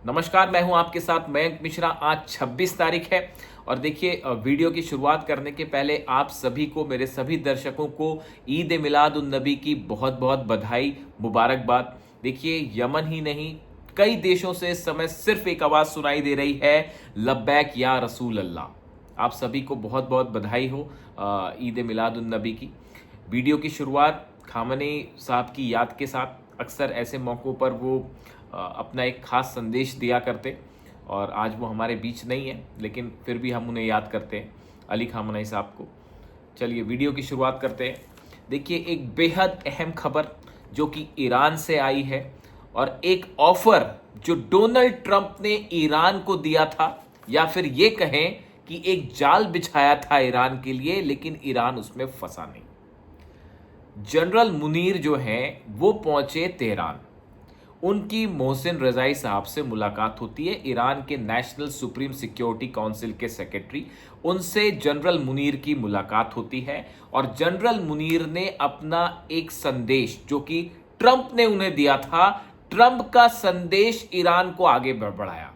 नमस्कार, मैं हूं आपके साथ मयंक मिश्रा। आज 26 तारीख है और देखिए वीडियो की शुरुआत करने के पहले आप सभी को, मेरे सभी दर्शकों को ईद ए मिलाद उन नबी की बहुत बहुत बधाई, मुबारकबाद। देखिए यमन ही नहीं, कई देशों से इस समय सिर्फ एक आवाज़ सुनाई दे रही है, लब्बैक या रसूल अल्लाह। आप सभी को बहुत बहुत बधाई हो ईद ए मिलाद उन नबी की। वीडियो की शुरुआत खामनेई साहब की याद के साथ। अक्सर ऐसे मौक़ों पर वो अपना एक ख़ास संदेश दिया करते और आज वो हमारे बीच नहीं है, लेकिन फिर भी हम उन्हें याद करते हैं, अली खामनेई साहब को। चलिए वीडियो की शुरुआत करते हैं। देखिए एक बेहद अहम खबर जो कि ईरान से आई है और एक ऑफ़र जो डोनाल्ड ट्रंप ने ईरान को दिया था, या फिर ये कहें कि एक जाल बिछाया था ईरान के लिए, लेकिन ईरान उसमें फंसा नहीं। जनरल मुनीर जो हैं वो पहुंचे तेहरान। उनकी मोहसिन रज़ाई साहब से मुलाकात होती है, ईरान के नेशनल सुप्रीम सिक्योरिटी काउंसिल के सेक्रेटरी, उनसे जनरल मुनीर की मुलाकात होती है और जनरल मुनीर ने अपना एक संदेश जो कि ट्रंप ने उन्हें दिया था, ट्रंप का संदेश ईरान को आगे बढ़ाया।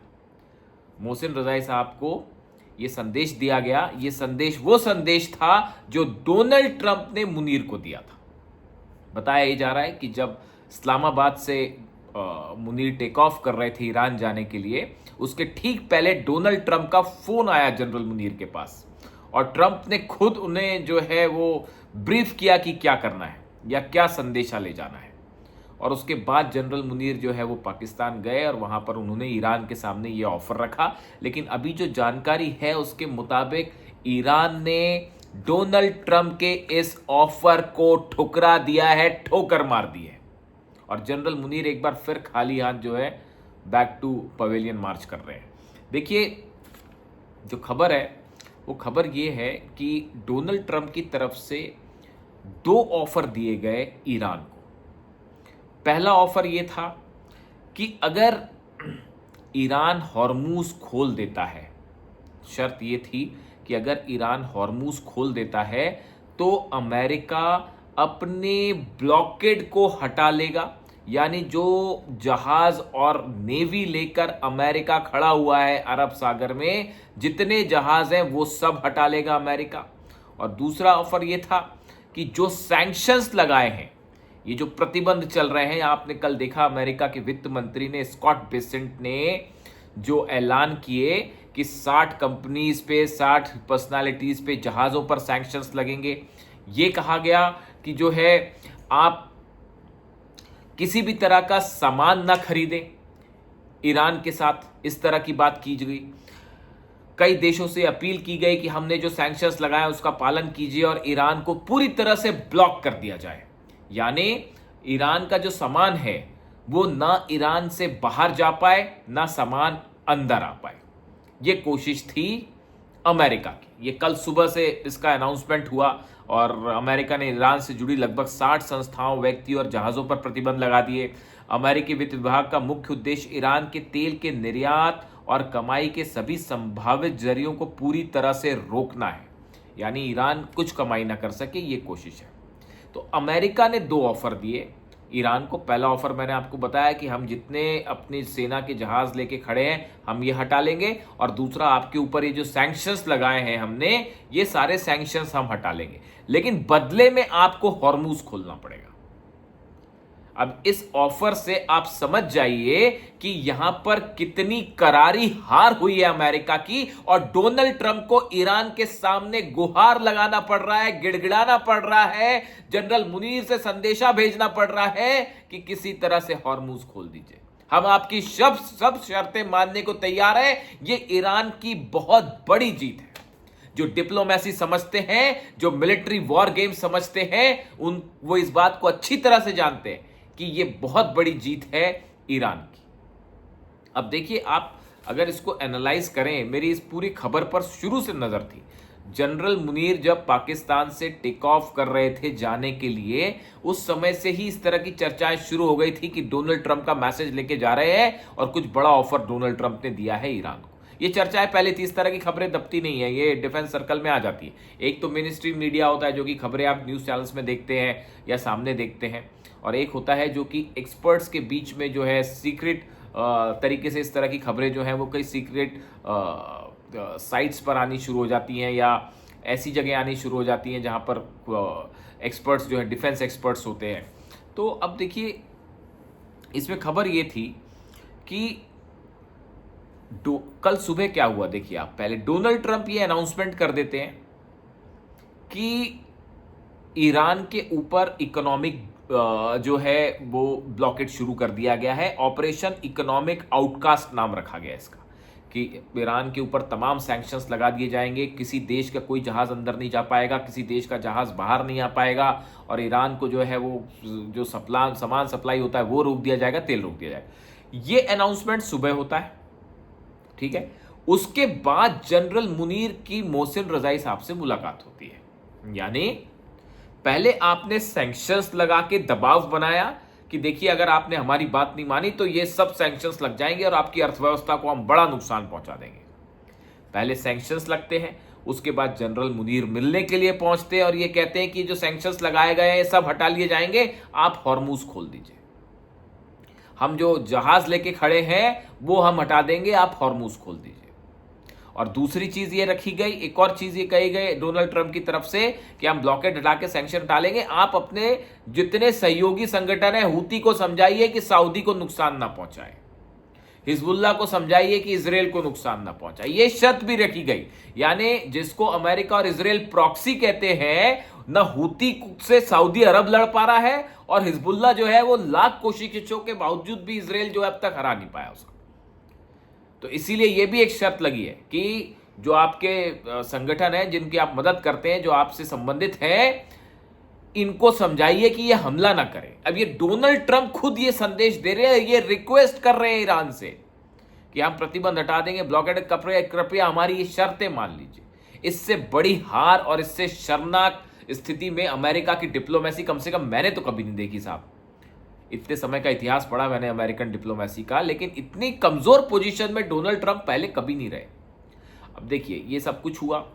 मोहसिन रज़ाई साहब को ये संदेश दिया गया। ये संदेश वो संदेश था जो डोनाल्ड ट्रंप ने मुनीर को दिया था। बताया ये जा रहा है कि जब इस्लामाबाद से मुनीर टेक ऑफ कर रहे थे ईरान जाने के लिए, उसके ठीक पहले डोनाल्ड ट्रंप का फोन आया जनरल मुनीर के पास और ट्रंप ने खुद उन्हें जो है वो ब्रीफ किया कि क्या करना है या क्या संदेशा ले जाना है। और उसके बाद जनरल मुनीर जो है वो पाकिस्तान गए और वहां पर उन्होंने ईरान के सामने ये ऑफर रखा। लेकिन अभी जो जानकारी है उसके मुताबिक ईरान ने डोनाल्ड ट्रंप के इस ऑफर को ठुकरा दिया है, ठोकर मार दी है और जनरल मुनीर एक बार फिर खाली हाथ जो है बैक टू पवेलियन मार्च कर रहे हैं। देखिए जो खबर है वो खबर ये है कि डोनाल्ड ट्रंप की तरफ से 2 ऑफर दिए गए ईरान को। पहला ऑफर ये था कि अगर ईरान हॉर्मूज खोल देता है, शर्त ये थी कि अगर ईरान हॉर्मूज खोल देता है तो अमेरिका अपने ब्लॉकेड को हटा लेगा, यानी जो जहाज और नेवी लेकर अमेरिका खड़ा हुआ है अरब सागर में, जितने जहाज हैं वो सब हटा लेगा अमेरिका। और दूसरा ऑफर ये था कि जो सैंक्शंस लगाए हैं, ये जो प्रतिबंध चल रहे हैं, आपने कल देखा अमेरिका के वित्त मंत्री ने, स्कॉट बेसेंट ने जो ऐलान किए कि 60 कंपनीज पे, 60 पर्सनालिटीज पे, जहाज़ों पर सैंक्शंस लगेंगे। ये कहा गया कि जो है आप किसी भी तरह का सामान ना खरीदें ईरान के साथ, इस तरह की बात की गई। कई देशों से अपील की गई कि हमने जो सैंक्शंस लगाए उसका पालन कीजिए और ईरान को पूरी तरह से ब्लॉक कर दिया जाए, यानी ईरान का जो सामान है वो ना ईरान से बाहर जा पाए ना सामान अंदर आ पाए। ये कोशिश थी अमेरिका की। ये कल सुबह से इसका अनाउंसमेंट हुआ और अमेरिका ने ईरान से जुड़ी लगभग 60 संस्थाओं, व्यक्ति और जहाज़ों पर प्रतिबंध लगा दिए। अमेरिकी वित्त विभाग का मुख्य उद्देश्य ईरान के तेल के निर्यात और कमाई के सभी संभावित जरियों को पूरी तरह से रोकना है, यानी ईरान कुछ कमाई ना कर सके, ये कोशिश है। तो अमेरिका ने 2 ऑफर दिए ईरान को। पहला ऑफर मैंने आपको बताया कि हम जितने अपनी सेना के जहाज लेके खड़े हैं हम ये हटा लेंगे, और दूसरा आपके ऊपर ये जो सैंक्शंस लगाए हैं हमने, ये सारे सैंक्शंस हम हटा लेंगे, लेकिन बदले में आपको हॉर्मूज खोलना पड़ेगा। अब इस ऑफर से आप समझ जाइए कि यहां पर कितनी करारी हार हुई है अमेरिका की, और डोनाल्ड ट्रंप को ईरान के सामने गुहार लगाना पड़ रहा है, गिड़गिड़ाना पड़ रहा है, जनरल मुनीर से संदेशा भेजना पड़ रहा है कि किसी तरह से हॉर्मूज खोल दीजिए, हम आपकी सब शर्तें मानने को तैयार हैं। ये ईरान की बहुत बड़ी जीत है। जो डिप्लोमेसी समझते हैं, जो मिलिट्री वॉर गेम समझते हैं, वो इस बात को अच्छी तरह से जानते हैं कि ये बहुत बड़ी जीत है ईरान की। अब देखिए आप अगर इसको एनालाइज करें, मेरी इस पूरी खबर पर शुरू से नजर थी। जनरल मुनीर जब पाकिस्तान से टेक ऑफ कर रहे थे जाने के लिए, उस समय से ही इस तरह की चर्चाएं शुरू हो गई थी कि डोनाल्ड ट्रंप का मैसेज लेके जा रहे हैं और कुछ बड़ा ऑफर डोनाल्ड ट्रंप ने दिया है ईरान को। ये चर्चाएं पहले थी, इस तरह की खबरें दबती नहीं है, ये डिफेंस सर्कल में आ जाती है। एक तो मेन स्ट्रीम मीडिया होता है जो कि खबरें आप न्यूज़ चैनल्स में देखते हैं या सामने देखते हैं, और एक होता है जो कि एक्सपर्ट्स के बीच में जो है सीक्रेट तरीके से इस तरह की खबरें जो हैं वो कई सीक्रेट साइट्स पर आनी शुरू हो जाती हैं या ऐसी जगह आनी शुरू हो जाती हैं जहाँ पर एक्सपर्ट्स जो है डिफेंस एक्सपर्ट्स होते हैं। तो अब देखिए इसमें खबर ये थी कि कल सुबह क्या हुआ, देखिए आप पहले डोनाल्ड ट्रंप ये अनाउंसमेंट कर देते हैं कि ईरान के ऊपर इकोनॉमिक जो है वो ब्लॉकेट शुरू कर दिया गया है। ऑपरेशन इकोनॉमिक आउटकास्ट नाम रखा गया इसका, कि ईरान के ऊपर तमाम सैंक्शंस लगा दिए जाएंगे, किसी देश का कोई जहाज अंदर नहीं जा पाएगा, किसी देश का जहाज बाहर नहीं आ पाएगा, और ईरान को जो है वो जो सामान सप्लाई होता है वो रोक दिया जाएगा, तेल रोक दिया जाएगा। ये अनाउंसमेंट सुबह होता है, ठीक है। उसके बाद जनरल मुनीर की मोहसिन रजाई साहब से मुलाकात होती है। यानी पहले आपने सैंक्शंस लगा के दबाव बनाया कि देखिए अगर आपने हमारी बात नहीं मानी तो ये सब सैंक्शंस लग जाएंगे और आपकी अर्थव्यवस्था को हम बड़ा नुकसान पहुंचा देंगे। पहले सैंक्शंस लगते हैं, उसके बाद जनरल मुनीर मिलने के लिए पहुंचते हैं और ये कहते हैं कि जो सैंक्शंस लगाए गए हैं सब हटा लिए जाएंगे, आप हॉर्मूज खोल दीजिए, हम जो जहाज लेके खड़े हैं वो हम हटा देंगे, आप हॉर्मूज खोल दीजिए। और दूसरी चीज ये रखी गई, एक और चीज ये कही गई डोनाल्ड ट्रंप की तरफ से कि हम ब्लॉकेट हटा के सैंक्शन हटा लेंगे, आप अपने जितने सहयोगी संगठन है हूती को समझाइए कि सऊदी को नुकसान ना पहुंचाए, हिजबुल्लाह को समझाइए कि इजराइल को नुकसान ना पहुंचाए। ये शर्त भी रखी गई। यानी जिसको अमेरिका और इजराइल प्रॉक्सी कहते हैं, ना हूती से सऊदी अरब लड़ पा रहा है और हिजबुल्लाह जो है वो लाख कोशिशों के बावजूद भी इजराइल जो है अब तक हरा नहीं पाया उसको। तो इसीलिए यह भी एक शर्त लगी है कि जो आपके संगठन है जिनकी आप मदद करते हैं, जो आपसे संबंधित हैं, इनको समझाइए कि ये हमला ना करें। अब ये डोनाल्ड ट्रंप खुद ये संदेश दे रहे हैं, ये रिक्वेस्ट कर रहे हैं ईरान से कि हम प्रतिबंध हटा देंगे, ब्लॉकेड, कृपया हमारी ये शर्तें मान लीजिए। इससे बड़ी हार और इससे शर्मनाक स्थिति में अमेरिका की डिप्लोमेसी कम से कम मैंने तो कभी नहीं देखी साहब। इतने समय का इतिहास पढ़ा मैंने अमेरिकन डिप्लोमेसी का, लेकिन इतनी कमजोर पोजीशन में डोनाल्ड ट्रंप पहले कभी नहीं रहे। अब देखिए ये सब कुछ हुआ,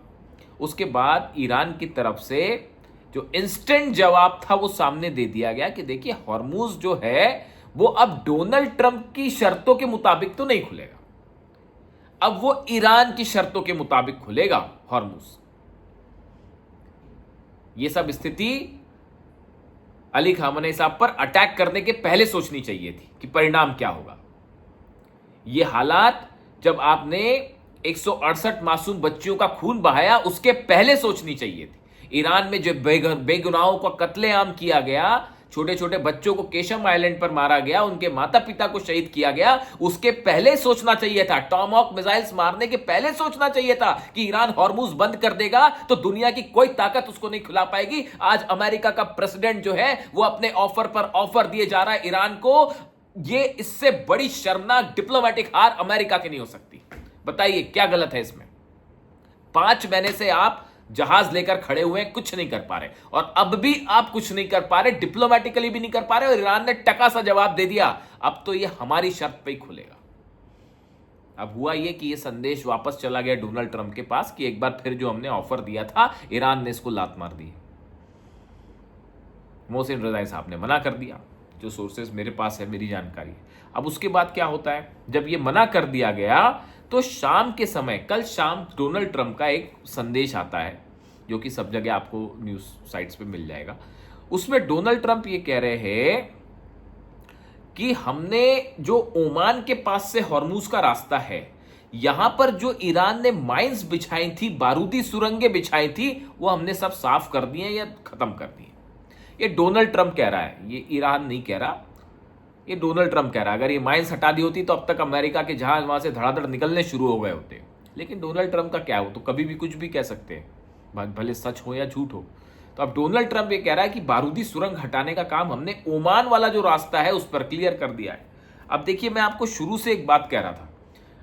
उसके बाद ईरान की तरफ से जो इंस्टेंट जवाब था वो सामने दे दिया गया कि देखिए हॉर्मूज जो है वो अब डोनाल्ड ट्रंप की शर्तों के मुताबिक तो नहीं खुलेगा, अब वो ईरान की शर्तों के मुताबिक खुलेगा हॉर्मूज। ये सब स्थिति अली खामनेई साहब पर अटैक करने के पहले सोचनी चाहिए थी कि परिणाम क्या होगा। ये हालात जब आपने 168 मासूम बच्चियों का खून बहाया उसके पहले सोचनी चाहिए थी। ईरान में जो बेगुनाहों का कत्लेआम किया गया, छोटे छोटे बच्चों को केशम आइलैंड पर मारा गया, उनके माता पिता को शहीद किया गया, उसके पहले सोचना चाहिए था। टॉमहॉक मिसाइल्स मारने के पहले सोचना चाहिए था कि ईरान हॉर्मूज बंद कर देगा तो दुनिया की कोई ताकत उसको नहीं खिला पाएगी। आज अमेरिका का प्रेसिडेंट जो है वो अपने ऑफर पर ऑफर दिए जा रहा है ईरान को। ये इससे बड़ी शर्मनाक डिप्लोमेटिक हार अमेरिका की नहीं हो सकती। बताइए क्या गलत है इसमें? 5 महीने से आप जहाज लेकर खड़े हुए हैं, कुछ नहीं कर पा रहे, और अब भी आप कुछ नहीं कर पा रहे, डिप्लोमेटिकली भी नहीं कर पा रहे, और ईरान ने टका सा जवाब दे दिया अब तो ये हमारी शर्त पे ही खुलेगा। अब हुआ ये कि ये संदेश वापस चला गया डोनाल्ड ट्रंप के पास कि एक बार फिर जो हमने ऑफर दिया था ईरान ने इसको लात मार दी। मोहसिन रजाई साहब ने मना कर दिया, जो सोर्सेस मेरे पास है, मेरी जानकारी। अब उसके बाद क्या होता है, जब ये मना कर दिया गया तो शाम के समय, कल शाम डोनाल्ड ट्रंप का एक संदेश आता है जो कि सब जगह आपको न्यूज साइट्स पे मिल जाएगा। उसमें डोनाल्ड ट्रंप ये कह रहे हैं कि हमने जो ओमान के पास से हॉर्मूज का रास्ता है, यहां पर जो ईरान ने माइंस बिछाई थी, बारूदी सुरंगें बिछाई थी, वो हमने सब साफ कर दी हैं या खत्म कर दी हैं। ये डोनाल्ड ट्रंप कह रहा है, ये ईरान नहीं कह रहा, ये डोनाल्ड ट्रंप कह रहा है। अगर ये माइंस हटा दी होती तो अब तक अमेरिका के जहाज वहां से धड़ाधड़ निकलने शुरू हो गए होते। लेकिन डोनाल्ड ट्रंप का क्या हो, तो कभी भी कुछ भी कह सकते हैं, भले सच हो या झूठ हो। तो अब डोनाल्ड ट्रंप ये कह रहा है कि बारूदी सुरंग हटाने का काम हमने ओमान वाला जो रास्ता है उस पर क्लियर कर दिया है। अब देखिए मैं आपको शुरू से एक बात कह रहा था,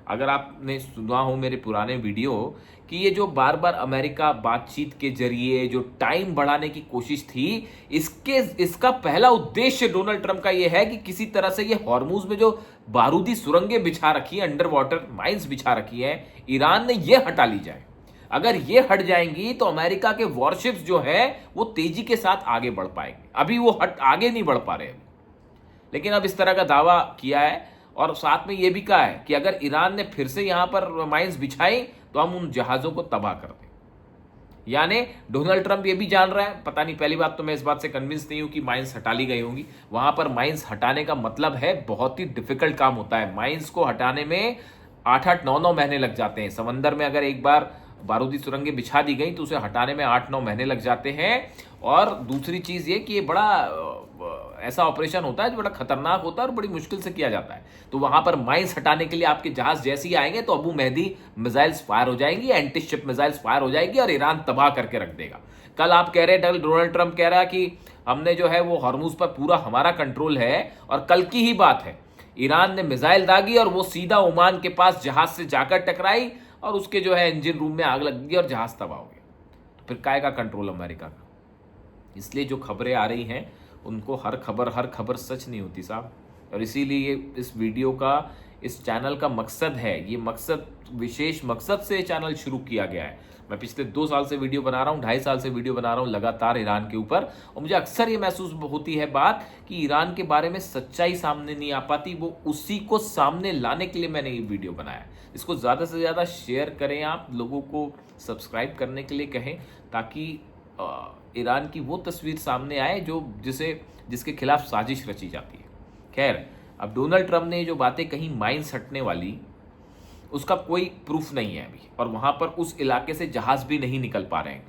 अगर आपने सुना हो मेरे पुराने वीडियो, कि ये जो बार बार अमेरिका बातचीत के जरिए जो टाइम बढ़ाने की कोशिश थी, इसका पहला उद्देश्य डोनाल्ड ट्रंप का ये है कि किसी तरह से ये हॉर्मूज में जो बारूदी सुरंगें बिछा रखी है, अंडर वाटर माइंस बिछा रखी है, ईरान ने ये हटा ली जाए। अगर ये हट जाएंगी तो अमेरिका के वॉरशिप्स जो है वो तेजी के साथ आगे बढ़ पाएंगे। अभी वो आगे नहीं बढ़ पा रहे, लेकिन अब इस तरह का दावा किया है और साथ में ये भी कहा है कि अगर ईरान ने फिर से यहां पर माइंस बिछाई तो हम उन जहाजों को तबाह कर दें। यानी डोनाल्ड ट्रंप ये भी जान रहा है, पता नहीं, पहली बात तो मैं इस बात से कन्विंस नहीं हूं कि माइंस हटा ली गई होंगी। वहां पर माइंस हटाने का मतलब है बहुत ही डिफिकल्ट काम होता है। माइंस को हटाने में 8-8-9-9 महीने लग जाते हैं। समंदर में अगर एक बार बारूदी सुरंगें बिछा दी गई तो उसे हटाने में 8-9 महीने लग जाते हैं। और दूसरी चीज ये कि ये बड़ा ऐसा ऑपरेशन होता है जो बड़ा खतरनाक होता है और बड़ी मुश्किल से किया जाता है। तो वहां पर माइंस हटाने के लिए आपके जहाज जैसे ही आएंगे तो अबू मेहदी मिसाइल्स फायर हो जाएंगी, एंटी शिप मिसाइल्स फायर हो जाएगी और ईरान तबाह करके रख देगा। कल आप कह रहे हैं, डोनाल्ड ट्रंप कह रहा है कि हमने जो है वो हॉर्मुज पर पूरा हमारा कंट्रोल है, और कल की ही बात है ईरान ने मिसाइल दागी और वो सीधा ओमान के पास जहाज से जाकर टकराई और उसके जो है इंजन रूम में आग लग गई और जहाज तबाह हो गया। तो फिर काय का कंट्रोल अमेरिका का? इसलिए जो खबरें आ रही हैं उनको हर खबर सच नहीं होती साहब। और इसीलिए ये इस वीडियो का, इस चैनल का मकसद है, ये मकसद, विशेष मकसद से ये चैनल शुरू किया गया है। मैं पिछले 2 साल से वीडियो बना रहा हूँ, 2.5 साल से वीडियो बना रहा हूँ लगातार ईरान के ऊपर, और मुझे अक्सर ये महसूस होती है बात कि ईरान के बारे में सच्चाई सामने नहीं आ पाती। वो उसी को सामने लाने के लिए मैंने ये वीडियो बनाया। इसको ज़्यादा से ज़्यादा शेयर करें, आप लोगों को सब्सक्राइब करने के लिए कहें, ताकि ईरान की वो तस्वीर सामने आए जिसके खिलाफ साजिश रची जाती है। खैर, अब डोनाल्ड ट्रंप ने जो बातें कही माइंस हटने वाली, उसका कोई प्रूफ नहीं है अभी, और वहां पर उस इलाके से जहाज भी नहीं निकल पा रहे हैं।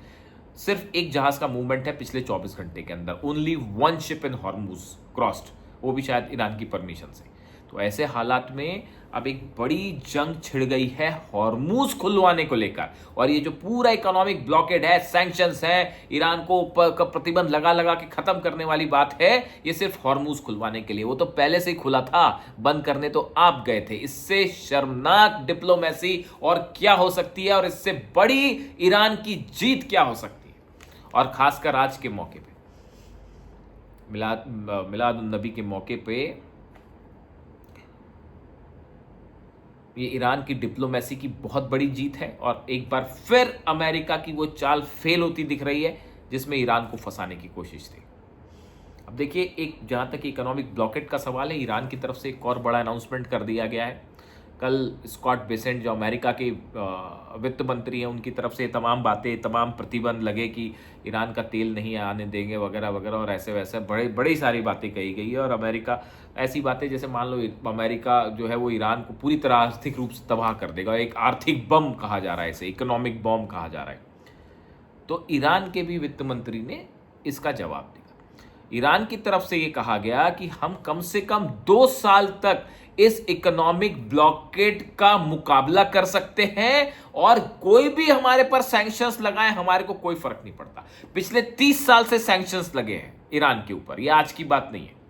सिर्फ एक जहाज का मूवमेंट है पिछले 24 घंटे के अंदर। ओनली 1 शिप इन हॉर्मुज क्रॉस्ड, वो भी शायद ईरान की परमिशन से। तो ऐसे हालात में अब एक बड़ी जंग छिड़ गई है हॉर्मुज खुलवाने को लेकर। और ये जो पूरा इकोनॉमिक ब्लॉकेड है, सैंक्शंस है, ईरान को प्रतिबंध लगा लगा के खत्म करने वाली बात है, ये सिर्फ हॉर्मुज खुलवाने के लिए। वो तो पहले से ही खुला था, बंद करने तो आप गए थे। इससे शर्मनाक डिप्लोमेसी और क्या हो सकती है, और इससे बड़ी ईरान की जीत क्या हो सकती है। और खासकर आज के मौके पे, मिलाद उन नबी के मौके पे, ये ईरान की डिप्लोमेसी की बहुत बड़ी जीत है। और एक बार फिर अमेरिका की वो चाल फेल होती दिख रही है जिसमें ईरान को फंसाने की कोशिश थी। अब देखिए, एक जहां तक इकोनॉमिक ब्लॉकेट का सवाल है, ईरान की तरफ से एक और बड़ा अनाउंसमेंट कर दिया गया है। कल स्कॉट बेसेंट, जो अमेरिका के वित्त मंत्री हैं, उनकी तरफ से तमाम बातें, तमाम प्रतिबंध लगे कि ईरान का तेल नहीं आने देंगे वगैरह वगैरह, और ऐसे वैसे बड़ी सारी बातें कही गई है। और अमेरिका, ऐसी बातें जैसे मान लो अमेरिका जो है वो ईरान को पूरी तरह आर्थिक रूप से तबाह कर देगा। एक आर्थिक बम कहा जा रहा है इसे, इकोनॉमिक बम कहा जा रहा है। तो ईरान के भी वित्त मंत्री ने इसका जवाब दिया। ईरान की तरफ से ये कहा गया कि हम कम से कम 2 साल तक इस इकोनॉमिक ब्लॉकेड का मुकाबला कर सकते हैं, और कोई भी हमारे पर सैंक्शंस लगाए, हमारे को कोई फर्क नहीं पड़ता। पिछले 30 साल से सैंक्शंस लगे हैं ईरान के ऊपर, ये आज की बात नहीं है।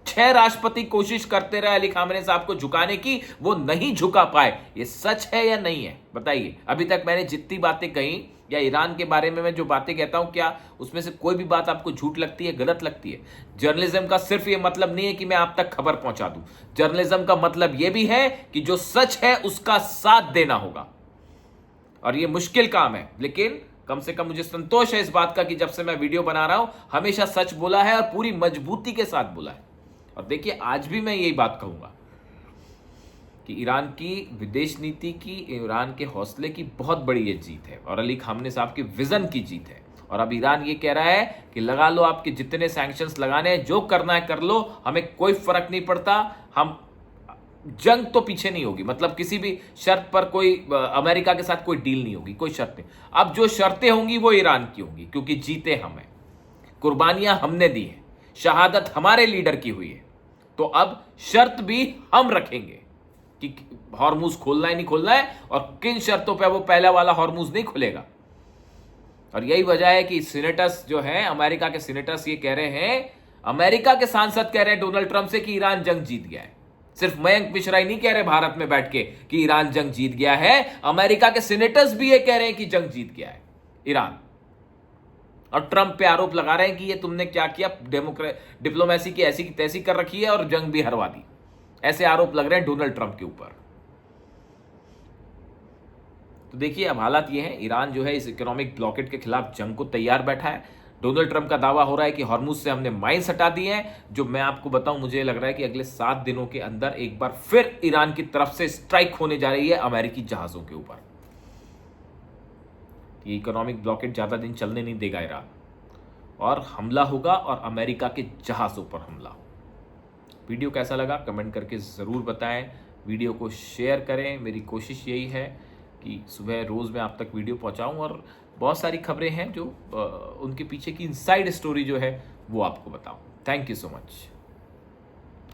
6 राष्ट्रपति कोशिश करते रहे अली खामेनी साहब को झुकाने की, वो नहीं झुका पाए। ये सच है या नहीं है, बताइए। अभी तक मैंने जितनी बातें कही, या ईरान के बारे में मैं जो बातें कहता हूं, क्या उसमें से कोई भी बात आपको झूठ लगती है, गलत लगती है? जर्नलिज्म का सिर्फ ये मतलब नहीं है कि मैं आप तक खबर पहुंचा दूं। जर्नलिज्म का मतलब यह भी है कि जो सच है उसका साथ देना होगा। और ये मुश्किल काम है, लेकिन कम से कम मुझे संतोष है इस बात का कि जब से मैं वीडियो बना रहा हूं, हमेशा सच बोला है और पूरी मजबूती के साथ बोला है। और देखिए, आज भी मैं यही बात कहूंगा कि ईरान की विदेश नीति की, ईरान के हौसले की बहुत बड़ी ये जीत है, और अली खामेनी साहब के विजन की जीत है। और अब ईरान ये कह रहा है कि लगा लो आपके जितने सैंक्शंस लगाने हैं, जो करना है कर लो, हमें कोई फर्क नहीं पड़ता। हम जंग तो पीछे नहीं होगी, मतलब किसी भी शर्त पर कोई अमेरिका के साथ कोई डील नहीं होगी, कोई शर्त नहीं। अब जो शर्तें होंगी वो ईरान की होंगी, क्योंकि जीते हम हैं, कुर्बानियां हमने दी है, शहादत हमारे लीडर की हुई है। तो अब शर्त भी हम रखेंगे कि हॉर्मुज खोलना ही नहीं खोलना है, और किन शर्तों पे वो पहला वाला हॉर्मुज नहीं खुलेगा। और यही वजह है कि सीनेटर्स जो हैं, अमेरिका के सीनेटर्स ये कह रहे हैं, अमेरिका के सांसद कह रहे हैं डोनाल्ड ट्रंप से कि ईरान जंग जीत गया है। सिर्फ मयंक मिश्रा ही नहीं कह रहे भारत में बैठ के कि ईरान जंग जीत गया है, अमेरिका के सीनेटर्स भी ये कह रहे हैं कि जंग जीत गया है ईरान। और ट्रंप पे आरोप लगा रहे हैं कि ये तुमने क्या किया, डिप्लोमेसी की ऐसी की तैसी कर रखी है और जंग भी हरवा दी। ऐसे आरोप लग रहे हैं डोनाल्ड ट्रंप के ऊपर। तो देखिए, अब हालात ये हैं, ईरान जो है इस इकोनॉमिक ब्लॉकेट के खिलाफ जंग को तैयार बैठा है। डोनाल्ड ट्रंप का दावा हो रहा है कि हॉर्मुज से हमने माइंस हटा दिए हैं, जो मैं आपको बताऊं मुझे लग रहा है कि अगले 7 दिनों के अंदर एक बार फिर ईरान की तरफ से स्ट्राइक होने जा रही है अमेरिकी जहाजों के ऊपर। ये इकोनॉमिक ब्लॉकेट ज्यादा दिन चलने नहीं देगा ईरान, और हमला होगा और अमेरिका के जहाजों पर हमला होगा। वीडियो कैसा लगा कमेंट करके ज़रूर बताएं, वीडियो को शेयर करें। मेरी कोशिश यही है कि सुबह रोज़ मैं आप तक वीडियो पहुंचाऊं और बहुत सारी खबरें हैं जो उनके पीछे की इनसाइड स्टोरी जो है वो आपको बताऊं। Thank you so much.